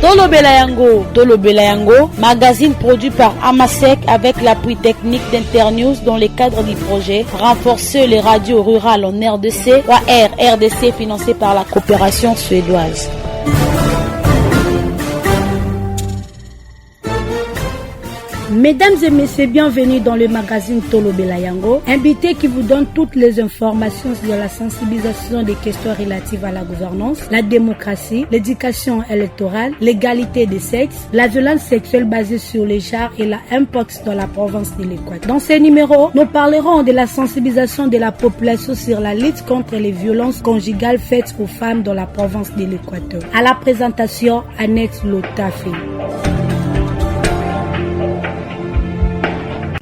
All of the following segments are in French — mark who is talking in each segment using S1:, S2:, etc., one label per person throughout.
S1: Tolo Belayango, magazine produit par Amasec avec l'appui technique d'Internews dans le cadre du projet Renforcer les radios rurales en RDC, RDC financé par la coopération suédoise. Mesdames et messieurs, bienvenue dans le magazine Tolo Belayango, invité qui vous donne toutes les informations sur la sensibilisation des questions relatives à la gouvernance, la démocratie, l'éducation électorale, l'égalité des sexes, la violence sexuelle basée sur les genres et la impact dans la province de l'Équateur. Dans ces numéros, nous parlerons de la sensibilisation de la population sur la lutte contre les violences conjugales faites aux femmes dans la province de l'Équateur. À la présentation, Annex Lotafi.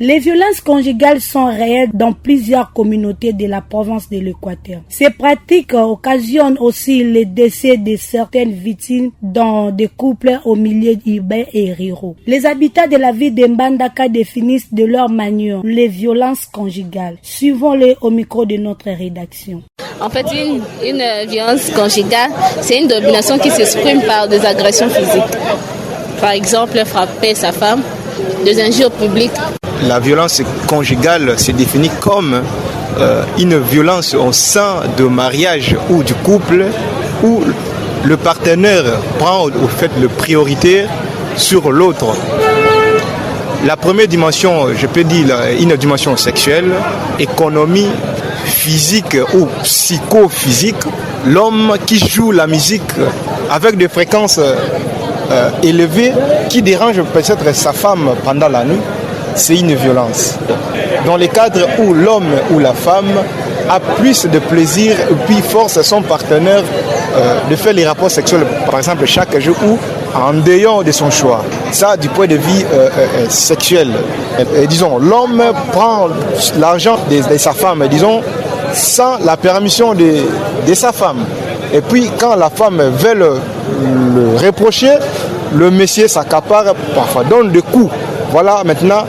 S1: Les violences conjugales sont réelles dans plusieurs communautés de la province de l'Équateur. Ces pratiques occasionnent aussi le décès de certaines victimes dans des couples au milieu urbain et ruraux. Les habitants de la ville de Mbandaka définissent de leur manière les violences conjugales. Suivons-les au micro de notre rédaction.
S2: En fait, une violence conjugale, c'est une domination qui s'exprime par des agressions physiques. Par exemple, frapper sa femme, des injures publiques.
S3: La violence conjugale se définit comme une violence au sein de mariage ou du couple où le partenaire prend au fait le priorité sur l'autre. La première dimension, je peux dire une dimension sexuelle, économie, physique ou psychophysique. L'homme qui joue la musique avec des fréquences élevées qui dérange peut-être sa femme pendant la nuit. C'est une violence. Dans les cadres où l'homme ou la femme a plus de plaisir et puis force son partenaire de faire les rapports sexuels, par exemple, chaque jour ou en dehors de son choix. Ça, du point de vue sexuel. Et, disons, l'homme prend l'argent de sa femme, disons, sans la permission de sa femme. Et puis, quand la femme veut le reprocher, le monsieur s'accapare, parfois donne des coups. Voilà maintenant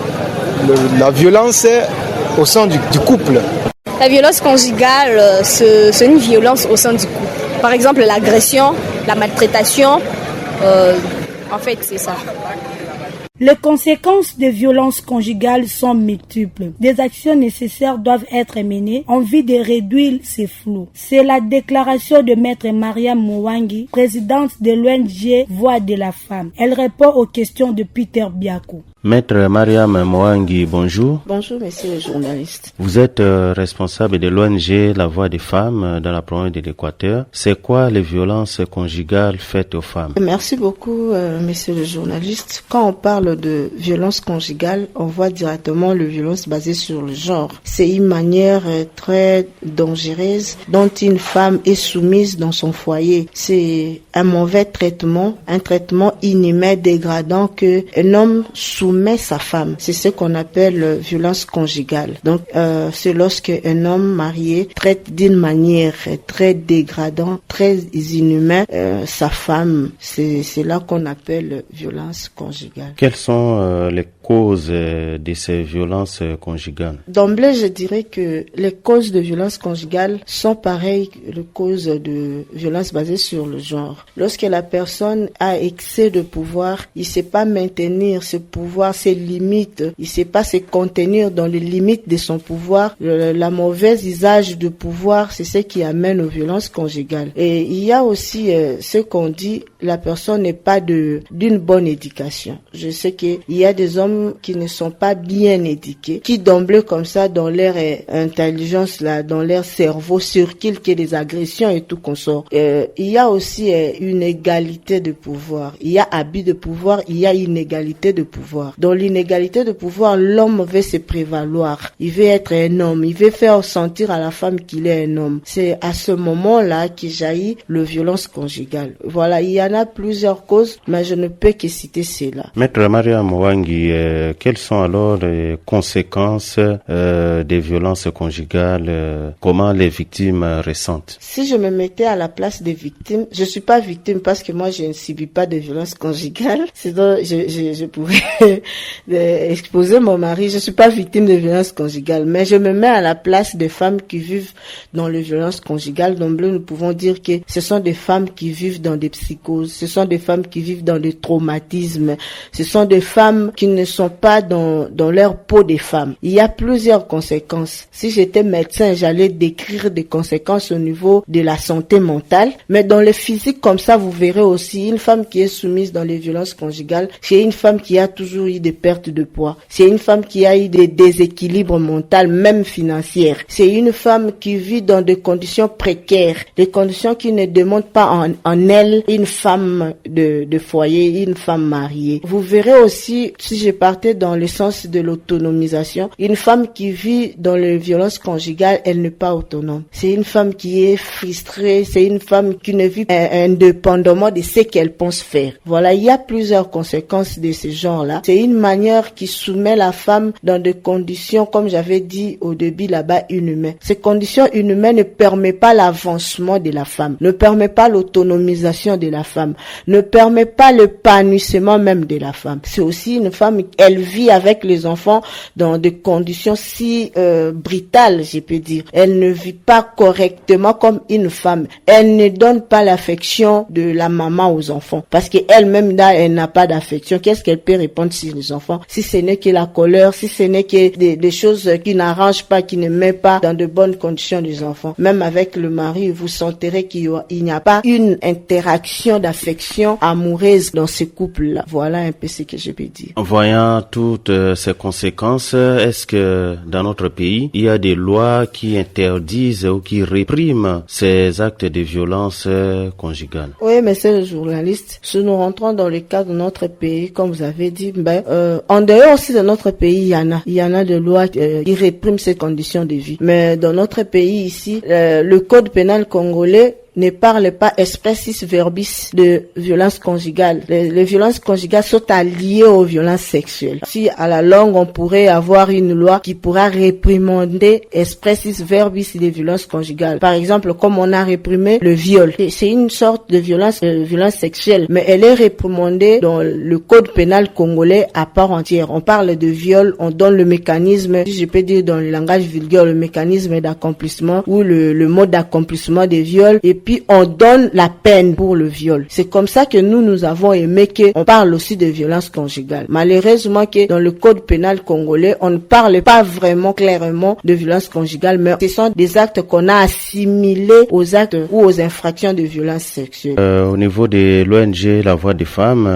S3: la violence au sein du couple.
S2: La violence conjugale, c'est une violence au sein du couple. Par exemple, l'agression, la maltraitation, en fait, c'est ça.
S1: Les conséquences des violences conjugales sont multiples. Des actions nécessaires doivent être menées en vue de réduire ces flous. C'est la déclaration de Maître Mariam Mwangi, présidente de l'ONG Voix de la Femme. Elle répond aux questions de Peter Biakou.
S4: Maître Mariam Mwangi, bonjour.
S5: Bonjour, monsieur le journaliste.
S4: Vous êtes responsable de l'ONG La Voix des Femmes dans la province de l'Équateur. C'est quoi les violences conjugales faites aux femmes?
S5: Merci beaucoup, monsieur le journaliste. Quand on parle de violence conjugale, on voit directement le violence basée sur le genre. C'est une manière très dangereuse dont une femme est soumise dans son foyer. C'est un mauvais traitement, un traitement inhumain, dégradant que un homme soumet sa femme. C'est ce qu'on appelle violence conjugale. Donc, c'est lorsque un homme marié traite d'une manière très dégradante, très inhumaine sa femme. C'est là qu'on appelle violence conjugale.
S4: Quelles sont les causes de ces violences conjugales?
S5: D'emblée, je dirais que les causes de violence conjugale sont pareilles que les causes de violence basées sur le genre. Lorsque la personne a excès de pouvoir, il ne sait pas maintenir ce pouvoir, ses limites, il ne sait pas se contenir dans les limites de son pouvoir. La mauvaise usage de pouvoir, c'est ce qui amène aux violences conjugales. Et il y a aussi ce qu'on dit, la personne n'est pas d'une bonne éducation. Je sais qu'il y a des hommes qui ne sont pas bien éduqués, qui d'emblée comme ça, dans leur intelligence, là, dans leur cerveau, circulent qu'il y ait des agressions et tout qu'on sort. Il y a aussi une égalité de pouvoir. Il y a abus de pouvoir, il y a inégalité de pouvoir. Dans l'inégalité de pouvoir, l'homme veut se prévaloir. Il veut être un homme. Il veut faire sentir à la femme qu'il est un homme. C'est à ce moment-là qu'il jaillit le violence conjugale. Voilà, il y en a plusieurs causes, mais je ne peux que citer cela.
S4: Maître Mariam Mwangi, quelles sont alors les conséquences des violences conjugales? Comment les victimes ressentent?
S5: Si je me mettais à la place des victimes, je suis pas victime parce que moi je ne subis pas de violences conjugales. Sinon je pourrais exposer mon mari. Je suis pas victime de violences conjugales, mais je me mets à la place des femmes qui vivent dans les violences conjugales. Donc nous pouvons dire que ce sont des femmes qui vivent dans des psychoses, ce sont des femmes qui vivent dans des traumatismes, ce sont des femmes qui ne sont pas dans leur peau des femmes. Il y a plusieurs conséquences. Si j'étais médecin, j'allais décrire des conséquences au niveau de la santé mentale, mais dans le physique comme ça, vous verrez aussi une femme qui est soumise dans les violences conjugales, c'est une femme qui a toujours eu des pertes de poids, c'est une femme qui a eu des déséquilibres mentaux, même financiers, c'est une femme qui vit dans des conditions précaires, des conditions qui ne demandent pas en elle une femme de foyer, une femme mariée. Vous verrez aussi, si je partais dans le sens de l'autonomisation, une femme qui vit dans les violences conjugales, elle n'est pas autonome. C'est une femme qui est frustrée, c'est une femme qui ne vit indépendamment de ce qu'elle pense faire. Voilà, il y a plusieurs conséquences de ce genre-là. C'est une manière qui soumet la femme dans des conditions, comme j'avais dit au début là-bas, inhumaines. Ces conditions inhumaines ne permettent pas l'avancement de la femme, ne permettent pas l'autonomisation de la femme, ne permet pas l'épanouissement même de la femme. C'est aussi une femme, elle vit avec les enfants dans des conditions si brutales, je peux dire. Elle ne vit pas correctement comme une femme. Elle ne donne pas l'affection de la maman aux enfants parce qu'elle-même là, elle n'a pas d'affection. Qu'est-ce qu'elle peut répondre sur les enfants si ce n'est que la colère, si ce n'est que des choses qui n'arrangent pas, qui ne mettent pas dans de bonnes conditions les enfants. Même avec le mari, vous sentirez qu'il n'y a pas une interaction d'affection amoureuse dans ce couple-là. Voilà un peu ce que je peux dire.
S4: En voyant toutes ces conséquences, est-ce que dans notre pays, il y a des lois qui interdisent ou qui répriment ces actes de violence conjugale?
S5: Oui, mais c'est le journaliste. Si nous rentrons dans le cas de notre pays, comme vous avez dit, en dehors aussi de notre pays, il y en a des lois qui répriment ces conditions de vie. Mais dans notre pays ici, le code pénal congolais ne parle pas expressis verbis de violence conjugale. Les violences conjugales sont alliées aux violences sexuelles. Si à la longue on pourrait avoir une loi qui pourra réprimander expressis verbis des violences conjugales. Par exemple, comme on a réprimé le viol. C'est une sorte de violence sexuelle, mais elle est réprimandée dans le code pénal congolais à part entière. On parle de viol, on donne le mécanisme, si je peux dire dans le langage vulgaire, le mécanisme d'accomplissement ou le mode d'accomplissement des viols, et puis on donne la peine pour le viol. C'est comme ça que nous avons aimé qu'on parle aussi de violence conjugale. Malheureusement que dans le code pénal congolais, on ne parle pas vraiment clairement de violence conjugale, mais ce sont des actes qu'on a assimilés aux actes ou aux infractions de violence sexuelle.
S4: Au niveau de l'ONG La Voix des Femmes,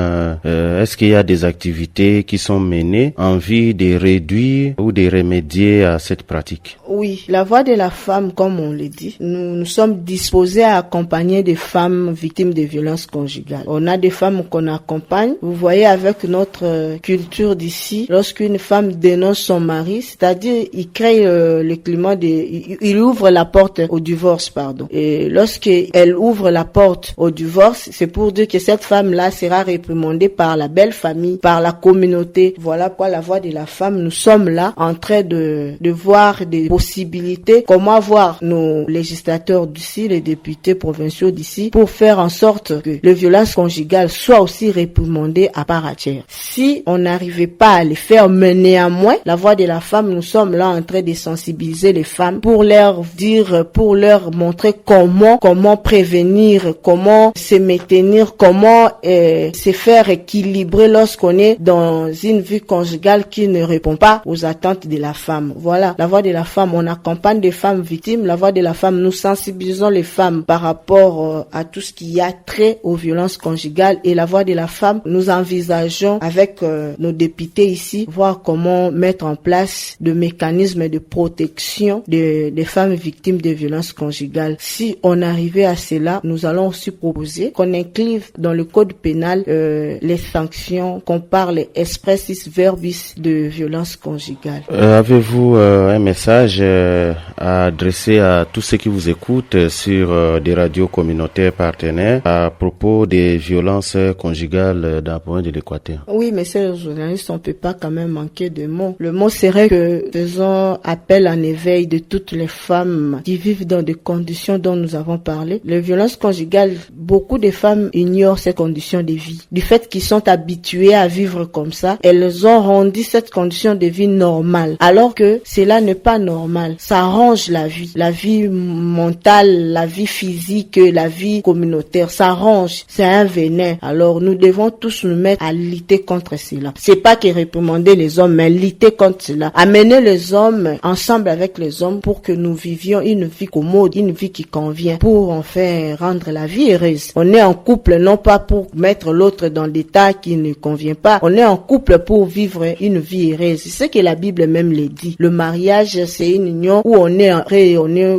S4: est-ce qu'il y a des activités qui sont menées en vue de réduire ou de remédier à cette pratique?
S5: Oui, La Voix de la Femme, comme on le dit, nous sommes disposés à accompagner des femmes victimes de violences conjugales. On a des femmes qu'on accompagne. Vous voyez, avec notre culture d'ici, lorsqu'une femme dénonce son mari, c'est-à-dire il crée le climat il ouvre la porte au divorce, pardon. Et lorsqu'elle ouvre la porte au divorce, c'est pour dire que cette femme-là sera réprimandée par la belle famille, par la communauté. Voilà quoi La Voix de la Femme. Nous sommes là en train de voir des possibilités, comment voir nos législateurs d'ici, les députés provinciaux d'ici, pour faire en sorte que les violences conjugales soient aussi réprimandées à part entière. Si on n'arrivait pas à les faire, mais néanmoins, La Voix de la Femme, nous sommes là en train de sensibiliser les femmes pour leur dire, pour leur montrer comment prévenir, comment se maintenir, comment se faire équilibrer lorsqu'on est dans une vie conjugale qui ne répond pas aux attentes de la femme. Voilà, La Voix de la Femme, on accompagne des femmes victimes. La Voix de la Femme, nous sensibilisons les femmes par rapport à tout ce qui a trait aux violences conjugales. Et La Voix de la Femme, nous envisageons avec nos députés ici, voir comment mettre en place des mécanismes de protection des femmes victimes de violences conjugales. Si on arrivait à cela, nous allons aussi proposer qu'on inclue dans le code pénal les sanctions, qu'on parle expressis verbis de violences conjugales.
S4: Avez-vous un message à adresser à tous ceux qui vous écoutent sur des des radios communautaires partenaires à propos des violences conjugales dans le point de l'Équateur.
S5: Oui, mais c'est le journaliste, on peut pas quand même manquer de mots. Le mot serait que faisons appel en éveil de toutes les femmes qui vivent dans des conditions dont nous avons parlé. Les violences conjugales, beaucoup de femmes ignorent ces conditions de vie. Du fait qu'ils sont habitués à vivre comme ça, elles ont rendu cette condition de vie normale. Alors que cela n'est pas normal. Ça arrange la vie mentale, la vie physique, la vie communautaire. Ça arrange. C'est un venin. Alors nous devons tous nous mettre à lutter contre cela. C'est pas que réprimander les hommes, mais lutter contre cela. Amener les hommes ensemble avec les hommes pour que nous vivions une vie commode, une vie qui convient, pour enfin rendre la vie heureuse. On est en couple non pas pour mettre l'autre dans des tas qui ne convient pas. On est en couple pour vivre une vie heureuse. C'est ce que la Bible même le dit. Le mariage, c'est une union où on est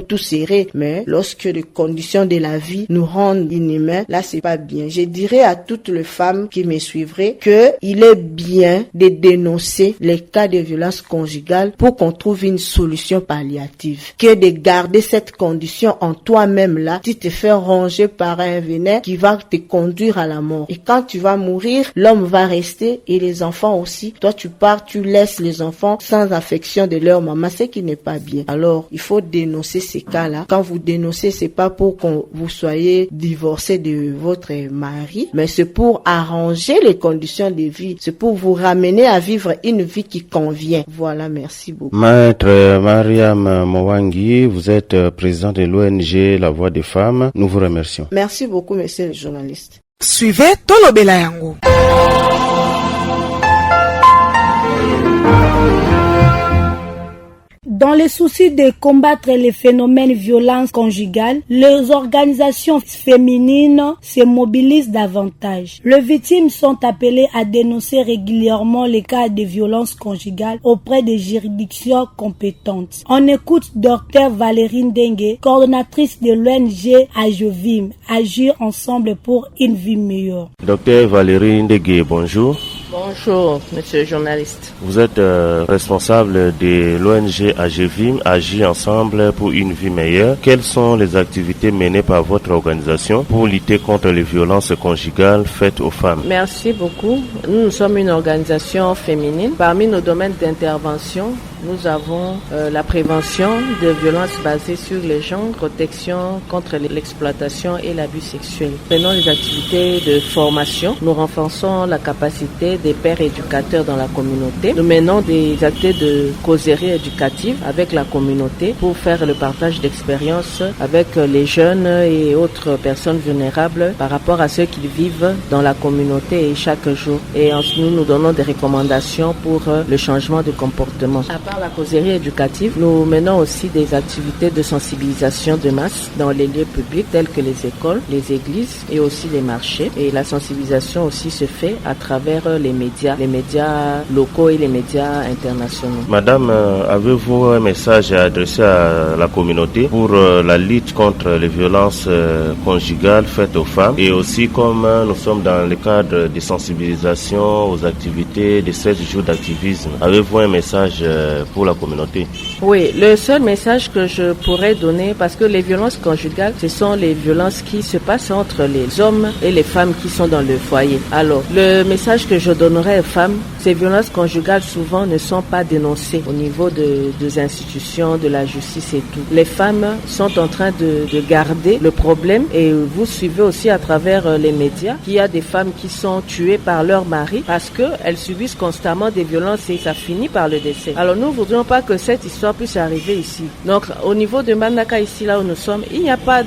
S5: tous serrés. Mais lorsque les conditions de la vie nous rendent inhumains, là c'est pas bien. Je dirais à toutes les femmes qui me suivraient que il est bien de dénoncer les cas de violence conjugale pour qu'on trouve une solution palliative. Que de garder cette condition en toi-même là, tu te fais ronger par un venin qui va te conduire à la mort. Et quand tu vas mourir, l'homme va rester et les enfants aussi. Toi tu pars, tu laisses les enfants sans affection de leur maman, ce qui n'est pas bien. Alors, il faut dénoncer ces cas-là. Quand vous dénoncez, c'est pas pour que vous soyez divorcé de votre mari, mais c'est pour arranger les conditions de vie. C'est pour vous ramener à vivre une vie qui convient. Voilà, merci beaucoup.
S4: Maître Mariam Mowangi, vous êtes président de l'ONG La Voix des Femmes. Nous vous remercions.
S5: Merci beaucoup, monsieur le journaliste.
S6: Suivez Tolobela Yango.
S1: Dans le souci de combattre les phénomènes de violence conjugale, les organisations féminines se mobilisent davantage. Les victimes sont appelées à dénoncer régulièrement les cas de violence conjugale auprès des juridictions compétentes. On écoute Dr Valérie Ndengue, coordonnatrice de l'ONG AJEVIM, Agir ensemble pour une vie meilleure.
S4: Dr Valérie Ndengue, bonjour.
S7: Bonjour, monsieur le journaliste.
S4: Vous êtes responsable de l'ONG AJEVIM, Agir ensemble pour une vie meilleure. Quelles sont les activités menées par votre organisation pour lutter contre les violences conjugales faites aux femmes?
S7: Merci beaucoup. Nous sommes une organisation féminine. Parmi nos domaines d'intervention, nous avons la prévention de violences basées sur les genres, protection contre l'exploitation et l'abus sexuel. Prenons les activités de formation. Nous renforçons la capacité des pères éducateurs dans la communauté. Nous menons des activités de causerie éducative avec la communauté pour faire le partage d'expériences avec les jeunes et autres personnes vulnérables par rapport à ce qu'ils vivent dans la communauté et chaque jour. Et ensuite, nous donnons des recommandations pour le changement de comportement. À part la causerie éducative, nous menons aussi des activités de sensibilisation de masse dans les lieux publics tels que les écoles, les églises et aussi les marchés. Et la sensibilisation aussi se fait à travers les médias locaux et les médias internationaux.
S4: Madame, avez-vous un message à adresser à la communauté pour la lutte contre les violences conjugales faites aux femmes? Et aussi, comme nous sommes dans le cadre de sensibilisation aux activités de 16 jours d'activisme, avez-vous un message pour la communauté?
S7: Oui, le seul message que je pourrais donner, parce que les violences conjugales, ce sont les violences qui se passent entre les hommes et les femmes qui sont dans le foyer. Alors, le message que je donnerais aux femmes, ces violences conjugales souvent ne sont pas dénoncées au niveau des institutions, de la justice et tout. Les femmes sont en train de garder le problème et vous suivez aussi à travers les médias qu'il y a des femmes qui sont tuées par leur mari parce qu'elles subissent constamment des violences et ça finit par le décès. Alors nous ne voudrions pas que cette histoire puisse arriver ici. Donc au niveau de Manaka, ici là où nous sommes, il n'y a pas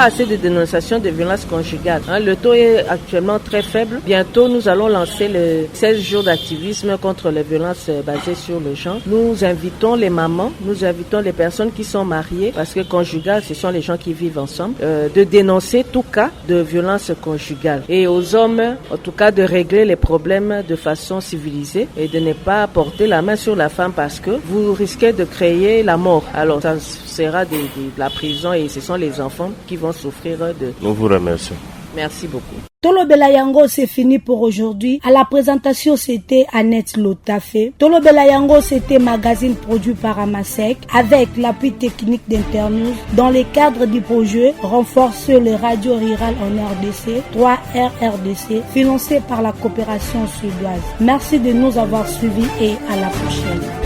S7: assez de dénonciation de violences conjugales. Le taux est actuellement très faible. Bientôt nous allons lancer le 16 jours d'activisme contre les violences basées sur le genre. Nous invitons les mamans, nous invitons les personnes qui sont mariées, parce que conjugales, ce sont les gens qui vivent ensemble, de dénoncer tout cas de violence conjugale. Et aux hommes, en tout cas, de régler les problèmes de façon civilisée et de ne pas porter la main sur la femme parce que vous risquez de créer la mort. Alors, ça sera de la prison et ce sont les enfants qui vont souffrir de...
S4: Nous vous remercions.
S7: Merci beaucoup.
S1: Tolo Belayango, c'est fini pour aujourd'hui. À la présentation, c'était Annette Lotafé. Tolo Belayango, c'était magazine produit par Amasek avec l'appui technique d'Internews dans le cadre du projet Renforcer les radios rurales en RDC, 3RRDC, financé par la coopération suédoise. Merci de nous avoir suivis et à la prochaine.